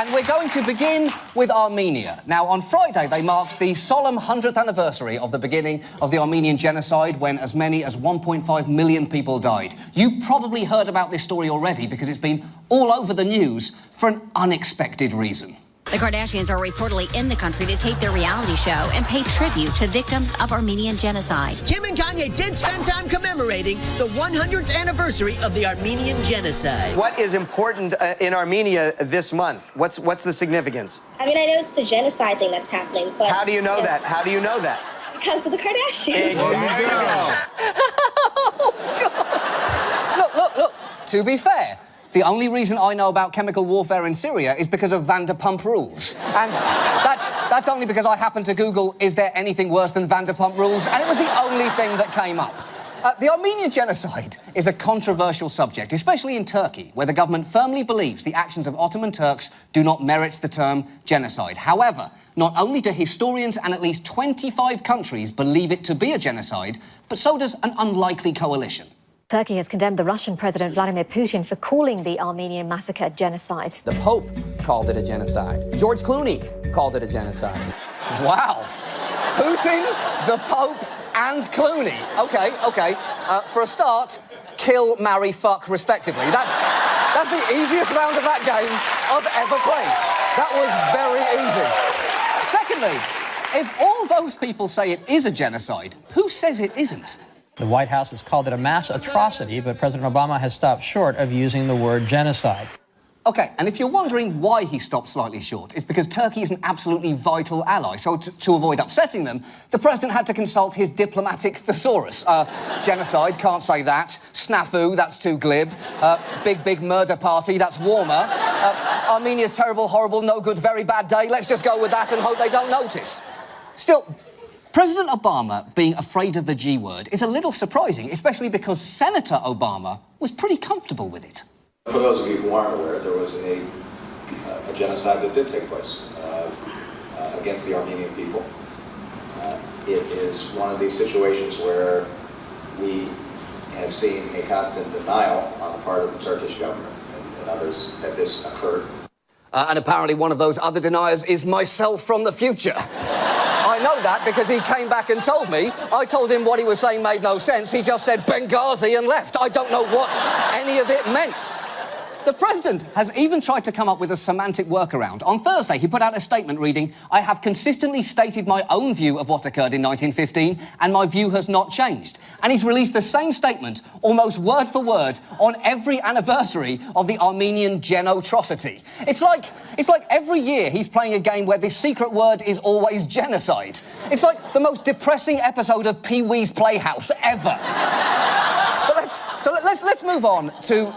and we're going to begin with Armenia. Now, on Friday, they marked the solemn 100th anniversary of the beginning of the Armenian genocide, when as many as 1.5 million people died. You probably heard about this story already because it's been all over the news for an unexpected reason. The Kardashians are reportedly in the country to tape their reality show and pay tribute to victims of Armenian genocide. Kim and Kanye did spend time commemorating the 100th anniversary of the Armenian genocide. What is important in Armenia this month? What's the significance? I mean, I know it's the genocide thing that's happening, but... How do you know that? How do you know that? Because of the Kardashians. Exactly. Oh, God. Look. To be fair, the only reason I know about chemical warfare in Syria is because of Vanderpump Rules. And that's only because I happened to Google, is there anything worse than Vanderpump Rules? And it was the only thing that came up. The Armenian genocide is a controversial subject, especially in Turkey, where the government firmly believes the actions of Ottoman Turks do not merit the term genocide. However, not only do historians and at least 25 countries believe it to be a genocide, but so does an unlikely coalition. Turkey has condemned the Russian President Vladimir Putin for calling the Armenian massacre genocide. The Pope called it a genocide. George Clooney called it a genocide. Wow. Putin, the Pope, and Clooney. OK. For a start, kill, marry, fuck, respectively. That's the easiest round of that game I've ever played. That was very easy. Secondly, if all those people say it is a genocide, who says it isn't? The White House has called it a mass atrocity, but President Obama has stopped short of using the word genocide. OK, and if you're wondering why he stopped slightly short, it's because Turkey is an absolutely vital ally. So to avoid upsetting them, the president had to consult his diplomatic thesaurus. Genocide, can't say that. Snafu, that's too glib. Big murder party, that's warmer. Armenia's terrible, horrible, no good, very bad day. Let's just go with that and hope they don't notice. Still, President Obama being afraid of the G word is a little surprising, especially because Senator Obama was pretty comfortable with it. For those of you who aren't aware, there was a genocide that did take place against the Armenian people. It is one of these situations where we have seen a constant denial on the part of the Turkish government and others that this occurred. And apparently one of those other deniers is myself from the future. I know that because he came back and told me. I told him what he was saying made no sense. He just said Benghazi and left. I don't know what any of it meant. The president has even tried to come up with a semantic workaround. On Thursday, he put out a statement reading, "I have consistently stated my own view of what occurred in 1915, and my view has not changed." And he's released the same statement, almost word for word, on every anniversary of the Armenian genotrocity. It's like every year he's playing a game where the secret word is always genocide. It's like the most depressing episode of Pee-wee's Playhouse ever. But let's move on to